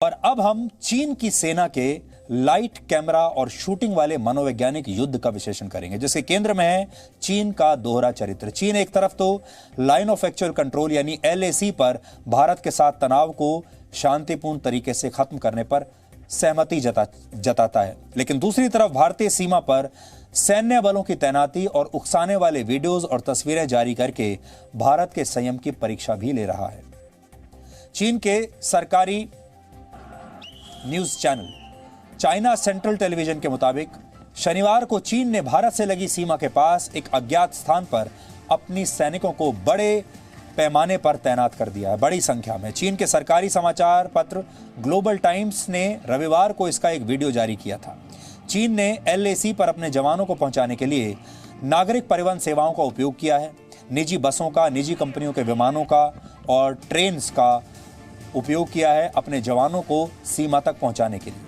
और अब हम चीन की सेना के लाइट कैमरा और शूटिंग वाले मनोवैज्ञानिक युद्ध का विश्लेषण करेंगे, जिसके केंद्र में है चीन का दोहरा चरित्र। चीन एक तरफ तो लाइन ऑफ एक्चुअल कंट्रोल यानी LAC पर भारत के साथ तनाव को शांतिपूर्ण तरीके से खत्म करने पर सहमति जताता है, लेकिन दूसरी तरफ भारतीय सीमा पर सैन्य बलों की तैनाती और उकसाने वाले वीडियोज और तस्वीरें जारी करके भारत के संयम की परीक्षा भी ले रहा है। चीन के सरकारी news channel China central television के मुताबिक शनिवार को चीन ने भारत से लगी सीमा के पास एक अज्ञात स्थान पर अपनी सैनिकों को बड़े पैमाने पर तैनात कर दिया है, बड़ी संख्या में। चीन के सरकारी समाचार पत्र ग्लोबल टाइम्स ने रविवार को इसका एक वीडियो जारी किया था। चीन ने LAC पर अपने जवानों को पहुंचाने के लिए नागरिक परिवहन सेवाओं का उपयोग किया है। निजी बसों का, निजी कंपनियों के विमानों का और ट्रेन्स का उपयोग किया है अपने जवानों को सीमा तक पहुंचाने के लिए।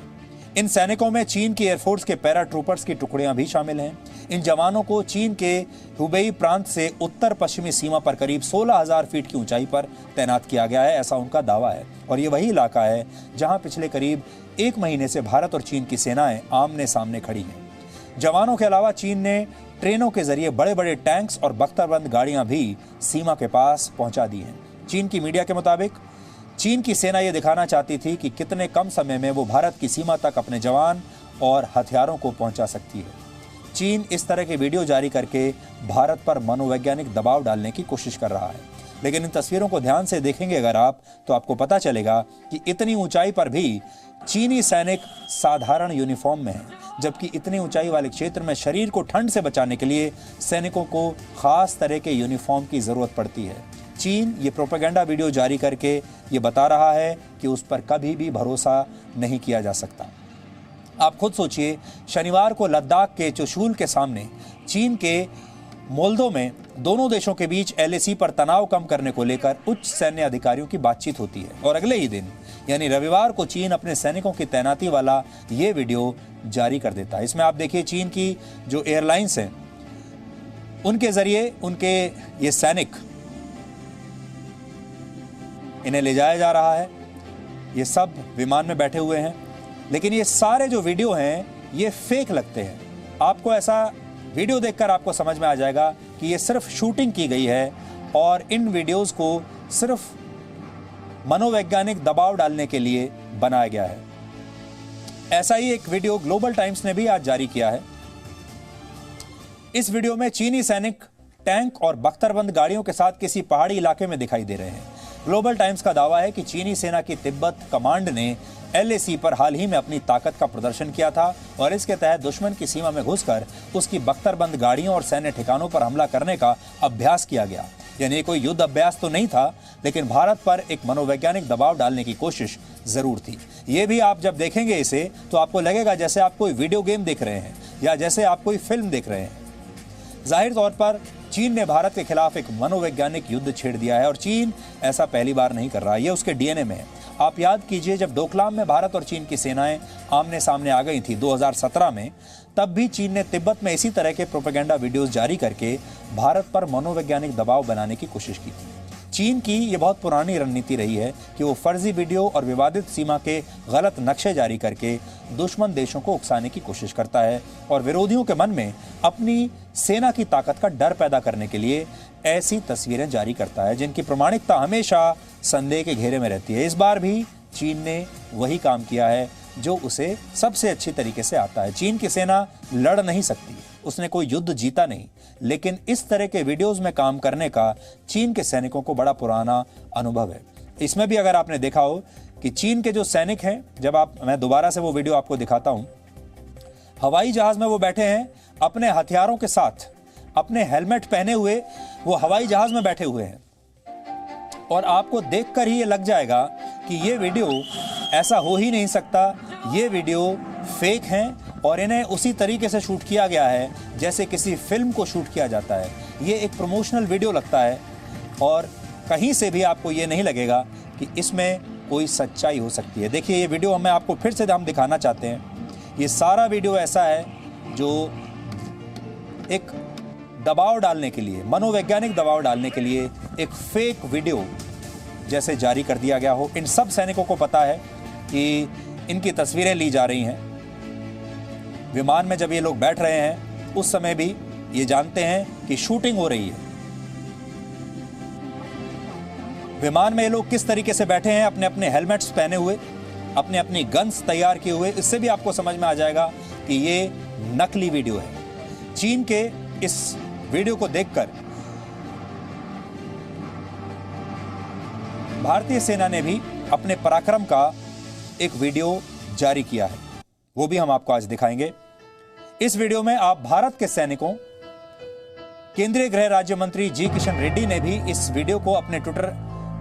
इन सैनिकों में चीन की एयरफोर्स के पैरा ट्रूपर्स की टुकड़ियां भी शामिल हैं। इन जवानों को चीन के हुबेई प्रांत से उत्तर पश्चिमी सीमा पर करीब 16,000 फीट की ऊंचाई पर तैनात किया गया है, ऐसा उनका दावा है। और ये वही इलाका है जहां पिछले करीब 1 महीने से भारत और चीन की सेनाएं आमने सामने खड़ी हैं। जवानों के अलावा चीन ने ट्रेनों के जरिए बड़े बड़े टैंक्स और बख्तरबंद गाड़ियां भी सीमा के पास पहुंचा दी हैं। चीन की मीडिया के मुताबिक चीन की सेना यह दिखाना चाहती थी कि कितने कम समय में वो भारत की सीमा तक अपने जवान और हथियारों को पहुंचा सकती है। चीन इस तरह के वीडियो जारी करके भारत पर मनोवैज्ञानिक दबाव डालने की कोशिश कर रहा है, लेकिन इन तस्वीरों को ध्यान से देखेंगे अगर आप, तो आपको पता चलेगा कि इतनी ऊंचाई पर भी चीनी सैनिक साधारण यूनिफॉर्म में हैं, जबकि इतनी ऊंचाई वाले क्षेत्र में शरीर को ठंड से बचाने के लिए सैनिकों को खास तरह के यूनिफॉर्म की जरूरत पड़ती है। चीन ये प्रोपेगेंडा वीडियो जारी करके ये बता रहा है कि उस पर कभी भी भरोसा नहीं किया जा सकता। आप खुद सोचिए, शनिवार को लद्दाख के चुशूल के सामने चीन के मोल्दो में दोनों देशों के बीच LAC पर तनाव कम करने को लेकर उच्च सैन्य अधिकारियों की बातचीत होती है और अगले ही दिन यानी रविवार को चीन अपने सैनिकों की तैनाती वाला ये वीडियो जारी कर देता है। इसमें आप देखिए चीन की जो एयरलाइंस हैं उनके जरिए उनके ये सैनिक इन्हें ले जाया जा रहा है। ये सब विमान में बैठे हुए हैं, लेकिन ये सारे जो वीडियो हैं ये फेक लगते हैं। आपको ऐसा वीडियो देखकर आपको समझ में आ जाएगा कि ये सिर्फ शूटिंग की गई है और इन वीडियोस को सिर्फ मनोवैज्ञानिक दबाव डालने के लिए बनाया गया है। ऐसा ही एक वीडियो ग्लोबल टाइम्स ने भी आज जारी किया है। इस वीडियो में चीनी सैनिक टैंक और बख्तरबंद गाड़ियों के साथ किसी पहाड़ी इलाके में दिखाई दे रहे हैं। ग्लोबल टाइम्स का दावा है कि चीनी सेना की तिब्बत कमांड ने LAC पर हाल ही में अपनी ताकत का प्रदर्शन किया था और इसके तहत दुश्मन की सीमा में घुसकर उसकी बख्तरबंद गाड़ियों और सैन्य ठिकानों पर हमला करने का अभ्यास किया गया। यानी कोई युद्ध अभ्यास तो नहीं था, लेकिन भारत पर एक मनोवैज्ञानिक दबाव डालने की कोशिश जरूर थी। ये भी आप जब देखेंगे इसे तो आपको लगेगा जैसे आप कोई वीडियो गेम देख रहे हैं या जैसे आप कोई फिल्म देख रहे हैं। जाहिर तौर पर चीन ने भारत के खिलाफ एक मनोवैज्ञानिक युद्ध छेड़ दिया है और चीन ऐसा पहली बार नहीं कर रहा, यह उसके DNA में है। आप याद कीजिए, जब डोकलाम में भारत और चीन की सेनाएं आमने सामने आ गई थी 2017 में, तब भी चीन ने तिब्बत में इसी तरह के प्रोपेगेंडा वीडियोस जारी करके भारत पर मनोवैज्ञानिक दबाव बनाने की कोशिश की थी। चीन की यह बहुत पुरानी रणनीति रही है कि वो फर्जी वीडियो और विवादित सीमा के गलत नक्शे जारी करके दुश्मन देशों को उकसाने की कोशिश करता है और विरोधियों के मन में अपनी सेना की ताकत का डर पैदा करने के लिए ऐसी तस्वीरें जारी करता है जिनकी प्रामाणिकता हमेशा संदेह के घेरे में रहती है। इस बार भी चीन ने वही काम किया है जो उसे सबसे अच्छी तरीके से आता है। चीन की सेना लड़ नहीं सकती, उसने कोई युद्ध जीता नहीं, लेकिन इस तरह के वीडियोस में काम करने का चीन के सैनिकों को बड़ा पुराना अनुभव है। इसमें भी अगर आपने देखा हो कि चीन के जो सैनिक हैं, मैं दोबारा से वो वीडियो आपको दिखाता हूं, हवाई जहाज में वो बैठे हैं अपने हथियारों के साथ, अपने हेलमेट पहने हुए वो हवाई जहाज में बैठे हुए हैं और आपको देखकर ही ये लग जाएगा कि ये वीडियो ऐसा हो ही नहीं सकता, ये वीडियो फेक हैं और इन्हें उसी तरीके से शूट किया गया है जैसे किसी फिल्म को शूट किया जाता है। ये एक प्रमोशनल वीडियो लगता है और कहीं से भी आपको ये नहीं लगेगा कि इसमें कोई सच्चाई हो सकती है। देखिए, ये वीडियो मैं आपको फिर से हम दिखाना चाहते हैं। ये सारा वीडियो ऐसा है जो एक दबाव डालने के लिए, मनोवैज्ञानिक दबाव डालने के लिए एक फेक वीडियो जैसे जारी कर दिया गया हो। इन सब सैनिकों को पता है कि इनकी तस्वीरें ली जा रही हैं। विमान में जब ये लोग बैठ रहे हैं उस समय भी ये जानते हैं कि शूटिंग हो रही है। विमान में ये लोग किस तरीके से बैठे हैं, अपने अपने हेलमेट्स पहने हुए, अपने अपनी गन्स तैयार किए हुए, इससे भी आपको समझ में आ जाएगा कि ये नकली वीडियो है। चीन के इस वीडियो को देखकर भारतीय सेना ने भी अपने पराक्रम का एक वीडियो जारी किया है, वो भी हम आपको आज दिखाएंगे। इस वीडियो में आप भारत के सैनिकों, केंद्रीय गृह राज्य मंत्री जी किशन रेड्डी ने भी इस वीडियो को अपने ट्विटर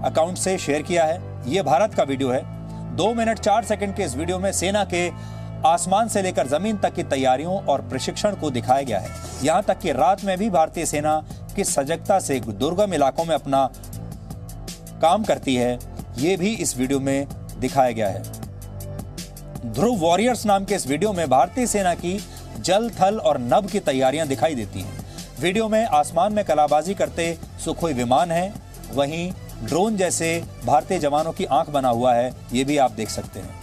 अकाउंट से शेयर किया है। यह भारत का वीडियो है। 2 मिनट 4 सेकंड के इस वीडियो में सेना के आसमान से लेकर जमीन तक की तैयारियों और प्रशिक्षण को दिखाया गया है। यहां तक कि रात में भी भारतीय सेना किस सजगता से दुर्गम इलाकों में अपना काम करती है, यह भी इस वीडियो में दिखाया गया है। ध्रुव वॉरियर्स नाम के इस वीडियो में भारतीय सेना की जल, थल और नभ की तैयारियां दिखाई देती हैं। वीडियो में आसमान में कलाबाजी करते सुखोई विमान हैं, वहीं ड्रोन जैसे भारतीय जवानों की आंख बना हुआ है, ये भी आप देख सकते हैं।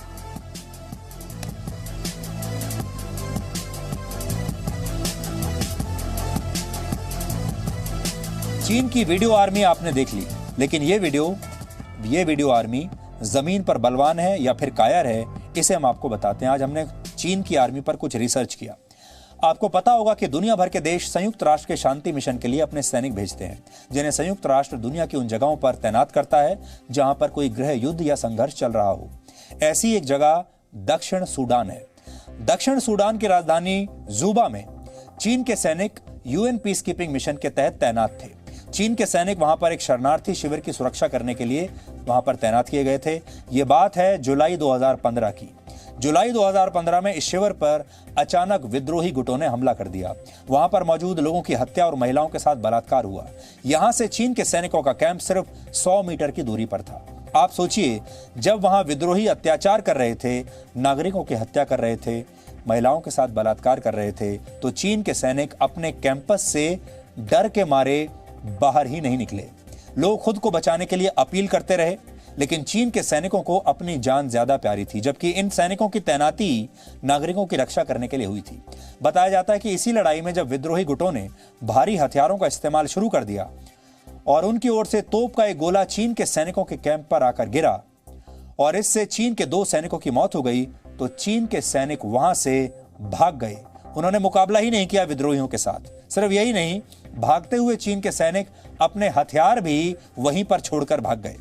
चीन की वीडियो आर्मी आपने देख ली, लेकिन ये वीडियो आर्मी जमीन पर बलवान है या फिर कायर है, इसे हम आपको बताते हैं। आज हमने चीन की आर्मी पर कुछ रिसर्च किया। आपको पता होगा कि दुनिया भर के देश संयुक्त राष्ट्र के शांति मिशन के लिए अपने सैनिक भेजते हैं, जिन्हें संयुक्त राष्ट्र दुनिया की उन जगहों पर तैनात करता है जहां पर कोई गृह युद्ध या संघर्ष चल रहा हो। ऐसी एक जगह दक्षिण सूडान है। दक्षिण सूडान की राजधानी जूबा में चीन के सैनिक यूएन पीस कीपिंग मिशन के तहत तैनात थे। चीन के सैनिक वहां पर एक शरणार्थी शिविर की सुरक्षा करने के लिए वहां पर तैनात किए गए थे। ये बात है जुलाई 2015 की। जुलाई 2015 में इस शिविर पर अचानक विद्रोही गुटों ने हमला कर दिया। वहां पर मौजूद लोगों की हत्या और महिलाओं के साथ बलात्कार हुआ। यहां से चीन के सैनिकों का कैंप सिर्फ 100 मीटर की दूरी पर था। आप सोचिए, जब वहां विद्रोही अत्याचार कर रहे थे, नागरिकों की हत्या कर रहे थे, महिलाओं के साथ बलात्कार कर रहे थे, तो चीन के सैनिक अपने कैंपस से डर के मारे बाहर ही नहीं निकले। लोग खुद को बचाने के लिए अपील करते रहे, लेकिन चीन के सैनिकों को अपनी जान ज्यादा प्यारी थी, जबकि इन सैनिकों की तैनाती नागरिकों की रक्षा करने के लिए हुई थी। बताया जाता है कि इसी लड़ाई में जब विद्रोही गुटों ने भारी हथियारों का इस्तेमाल शुरू कर दिया और उनकी ओर से तोप का एक गोला चीन के सैनिकों के कैंप पर आकर गिरा और इससे चीन के 2 सैनिकों की मौत हो गई, तो चीन के सैनिक वहां से भाग गए। उन्होंने मुकाबला ही नहीं किया विद्रोहियों के साथ। सिर्फ यही नहीं, भागते हुए चीन के सैनिक अपने हथियार भी वहीं पर छोड़कर भाग गए।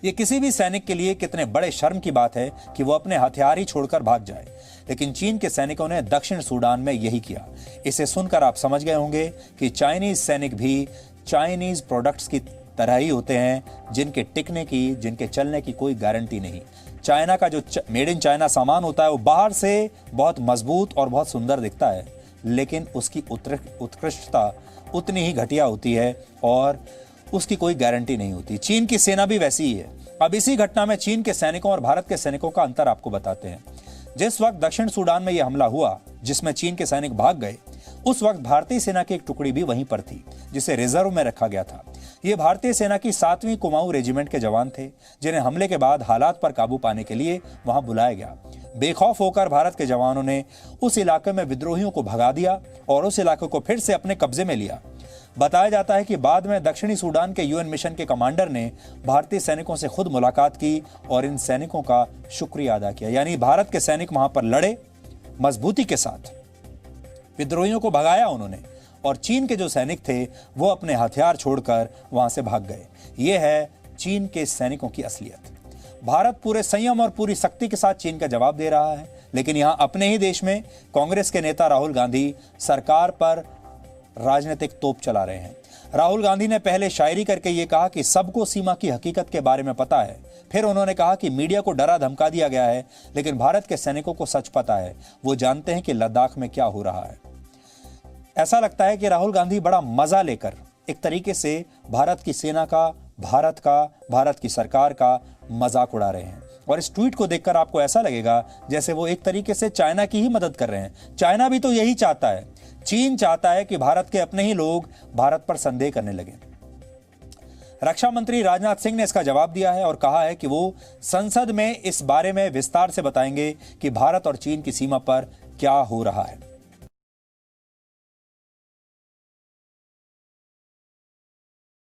ये किसी भी सैनिक के लिए कितने बड़े शर्म की बात है कि वो अपने हथियार ही छोड़कर भाग जाए, लेकिन चीन के सैनिकों ने दक्षिण सूडान में यही किया। इसे सुनकर आप समझ गए होंगे कि चाइनीज सैनिक भी चाइनीज प्रोडक्ट्स की तरह ही होते हैं, जिनके टिकने की, जिनके चलने की कोई गारंटी नहीं। चाइना का जो मेड इन चाइना सामान होता है वो बाहर से बहुत मजबूत और बहुत सुंदर दिखता है, लेकिन उसकी उत्कृष्टता उतनी ही घटिया होती है और उसकी कोई गारंटी नहीं होती। चीन की सेना भी वैसी ही है। अब इसी घटना में चीन के सैनिकों और भारत के सैनिकों का अंतर आपको बताते हैं। जिस वक्त दक्षिण सूडान में यह हमला हुआ, जिसमें चीन के सैनिक भाग गए, उस वक्त भारतीय सेना की एक टुकड़ी भी वहीं पर थी, जिसे रिजर्व में रखा गया था। ये भारतीय सेना की 7वीं कुमाऊं रेजिमेंट के जवान थे, जिन्हें हमले के बाद हालात पर काबू पाने के लिए वहां बुलाया गया। बेखौफ होकर भारत के जवानों ने उस इलाके में विद्रोहियों को भगा दिया और उस इलाके को फिर से अपने कब्जे में लिया। बताया जाता है कि बाद में दक्षिणी सूडान के यूएन मिशन के कमांडर ने भारतीय सैनिकों से खुद मुलाकात की और इन सैनिकों का शुक्रिया अदा किया। यानी भारत के सैनिक वहां पर लड़े, मजबूती के साथ विद्रोहियों को भगाया उन्होंने, और चीन के जो सैनिक थे वो अपने हथियार छोड़कर वहां से भाग गए। ये है चीन के सैनिकों की असलियत। भारत पूरे संयम और पूरी शक्ति के साथ चीन का जवाब दे रहा है, लेकिन यहां अपने ही देश में कांग्रेस के नेता राहुल गांधी सरकार पर राजनीतिक तोप चला रहे हैं। राहुल गांधी ने पहले शायरी करके ये कहा कि सबको सीमा की हकीकत के बारे में पता है। फिर उन्होंने कहा कि मीडिया को डरा धमका दिया गया है, लेकिन भारत के सैनिकों को सच पता है। वो जानते हैं कि लद्दाख में क्या हो रहा है। ऐसा लगता है कि राहुल गांधी बड़ा मजा लेकर एक तरीके से भारत की सेना का, भारत की सरकार का मजाक उड़ा रहे हैं। और इस ट्वीट को देखकर आपको ऐसा लगेगा जैसे वो एक तरीके से चाइना की ही मदद कर रहे हैं। चाइना भी तो यही चाहता है। चीन चाहता है कि भारत के अपने ही लोग भारत पर संदेह करने लगे। रक्षा मंत्री राजनाथ सिंह ने इसका जवाब दिया है और कहा है कि वो संसद में इस बारे में विस्तार से बताएंगे कि भारत और चीन की सीमा पर क्या हो रहा है।